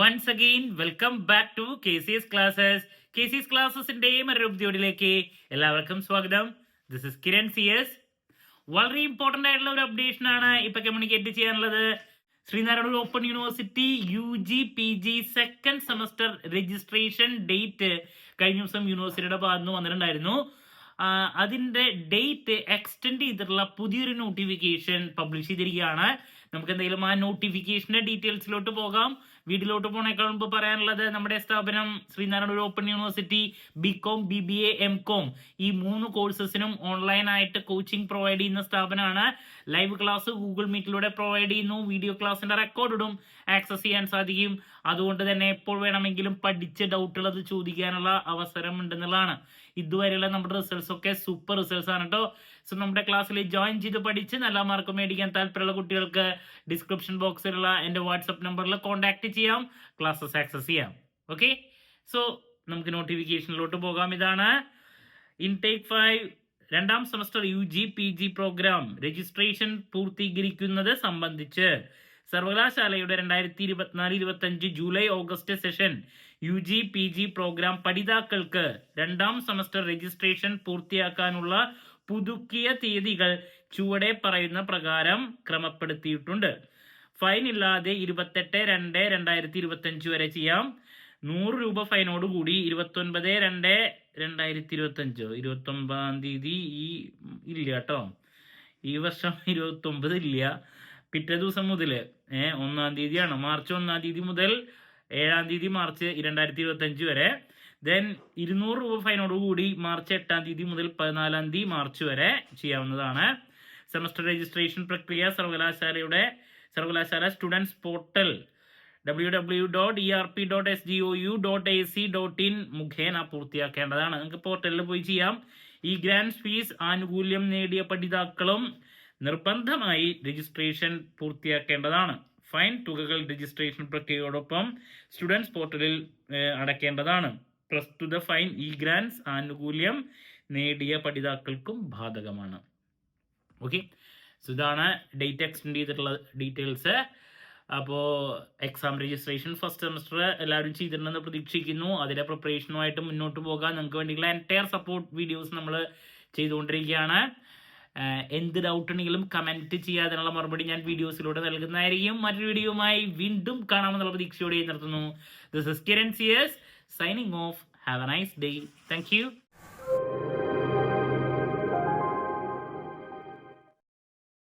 Once again, welcome back to KCS Classes. KCS Classes-ന്റെ മറ്റൊരു വീഡിയോയിലേക്ക് എല്ലാവർക്കും സ്വാഗതം. This is Kiran CS. വളരെ ഇമ്പോർട്ടൻ്റ് ആയിട്ടുള്ള ഒരു അപ്ഡേഷൻ ആണ് ഇപ്പൊ കമ്മ്യൂണിക്കേറ്റ് ചെയ്യാനുള്ളത്. Sreenarayana Open University UG PG second semester registration date കഴിഞ്ഞ ദിവസം യൂണിവേഴ്സിറ്റിയുടെ ഭാഗത്ത് നിന്ന് വന്നിട്ടുണ്ടായിരുന്നു. അതിന്റെ ഡേറ്റ് എക്സ്റ്റെൻഡ് ചെയ്തിട്ടുള്ള പുതിയൊരു നോട്ടിഫിക്കേഷൻ പബ്ലിഷ് ചെയ്തിരിക്കുകയാണ്. നമുക്ക് എന്തെങ്കിലും ആ നോട്ടിഫിക്കേഷന്റെ ഡീറ്റെയിൽസിലോട്ട് പോകാം. വീഡിയോയിലോട്ട് പോണേക്കാൾ മുമ്പ് പറയാനുള്ളത്, നമ്മുടെ സ്ഥാപനം Sreenarayana Open University BCom BBA MCom ഈ 3 കോഴ്സസിനും ഓൺലൈനായിട്ട് കോച്ചിങ് പ്രൊവൈഡ് ചെയ്യുന്ന സ്ഥാപനമാണ്. ലൈവ് ക്ലാസ് ഗൂഗിൾ മീറ്റിലൂടെ പ്രൊവൈഡ് ചെയ്യുന്നു. വീഡിയോ ക്ലാസിന്റെ റെക്കോർഡും ആക്സസ് ചെയ്യാൻ സാധിക്കും. അതുകൊണ്ട് തന്നെ എപ്പോൾ വേണമെങ്കിലും പഠിച്ച് ഡൗട്ടുകൾ അത് ചോദിക്കാനുള്ള അവസരം ഉണ്ടെന്നുള്ളതാണ്. ഇതുവരെയുള്ള നമ്മുടെ റിസൾട്ട്സ് ഒക്കെ സൂപ്പർ റിസൾട്ട്സ് ആണ് കേട്ടോ. സോ നമ്മുടെ ക്ലാസ്സിൽ ജോയിൻ ചെയ്ത് പഠിച്ച് നല്ല മാർക്ക് മേടിക്കാൻ താല്പര്യമുള്ള കുട്ടികൾക്ക് ഡിസ്ക്രിപ്ഷൻ ബോക്സിലുള്ള എൻ്റെ വാട്സപ്പ് നമ്പറിൽ കോൺടാക്ട് ചെയ്യാം, ക്ലാസ്സസ് ആക്സസ് ചെയ്യാം. ഓക്കെ, സോ നമുക്ക് നോട്ടിഫിക്കേഷനിലോട്ട് പോകാം. ഇതാണ് ഇൻടേക്ക് 5 രണ്ടാം semester UG PG programme registration പൂർത്തീകരിക്കുന്നത് സംബന്ധിച്ച് സർവകലാശാലയുടെ 2024-25 July August session UG PG programme പഠിതാക്കൾക്ക് രണ്ടാം സെമസ്റ്റർ രജിസ്ട്രേഷൻ പൂർത്തിയാക്കാനുള്ള പുതുക്കിയ തീയതികൾ ചുവടെ പറയുന്ന പ്രകാരം ക്രമപ്പെടുത്തിയിട്ടുണ്ട്. ഫൈൻ ഇല്ലാതെ 28/2/2025 വരെ ചെയ്യാം. 100 രൂപ ഫൈനോട് കൂടി 29/2/2025 29-ാം തീയതി ഇല്ല കേട്ടോ, ഈ വർഷം 29 ഇല്ല. പിറ്റേ ദിവസം മുതൽ 1-ാം തീയതിയാണ്, മാർച്ച് 1-ാം തീയതി മുതൽ 7-ാം തീയതി മാർച്ച് 2025 വരെ. ദെൻ 200 രൂപ ഫൈനോട് കൂടി മാർച്ച് 8-ാം തീയതി മുതൽ 14-ാം തീയതി മാർച്ച് വരെ ചെയ്യാവുന്നതാണ്. സെമസ്റ്റർ രജിസ്ട്രേഷൻ പ്രക്രിയ സർവകലാശാല സ്റ്റുഡൻസ് പോർട്ടൽ www.erp.sgou.ac.in മുഖേന പൂർത്തിയാക്കേണ്ടതാണ്. നിങ്ങൾക്ക് പോർട്ടലിൽ പോയി ചെയ്യാം. ഈ ഗ്രാൻഡ് ഫീസ് ആനുകൂല്യം നേടിയ പഠിതാക്കളും നിർബന്ധമായി രജിസ്ട്രേഷൻ പൂർത്തിയാക്കേണ്ടതാണ്. ഫൈൻ തുകകൾ രജിസ്ട്രേഷൻ പ്രക്രിയയോടൊപ്പം സ്റ്റുഡൻസ് പോർട്ടലിൽ അടയ്ക്കേണ്ടതാണ്. പ്രസ്തുത ഫൈൻ ഈ ഗ്രാൻസ് ആനുകൂല്യം നേടിയ പഠിതാക്കൾക്കും ബാധകമാണ്. ഓക്കെ, സോ ഇതാണ് ഡേറ്റ് എക്സ്റ്റെൻഡ് ചെയ്തിട്ടുള്ള ഡീറ്റെയിൽസ്. അപ്പോൾ എക്സാം രജിസ്ട്രേഷൻ ഫസ്റ്റ് സെമസ്റ്റർ എല്ലാവരും ചെയ്തിട്ടുണ്ടെന്ന് പ്രതീക്ഷിക്കുന്നു. അതിൻ്റെ പ്രിപ്പറേഷനുമായിട്ട് മുന്നോട്ട് പോകാൻ നിങ്ങൾക്ക് വേണ്ടിയുള്ള എൻറ്റയർ സപ്പോർട്ട് വീഡിയോസ് നമ്മൾ ചെയ്തുകൊണ്ടിരിക്കുകയാണ്. എന്ത് ഡൗട്ട് ഉണ്ടെങ്കിലും കമൻറ്റ് ചെയ്യാതിനുള്ള മറുപടി ഞാൻ വീഡിയോസിലൂടെ നൽകുന്നതായിരിക്കും. മറ്റൊരു വീഡിയോയുമായി വീണ്ടും കാണാമെന്നുള്ള പ്രതീക്ഷയോടെ നിർത്തുന്നു. This is Kiran CS signing off. Have a nice day. Thank you.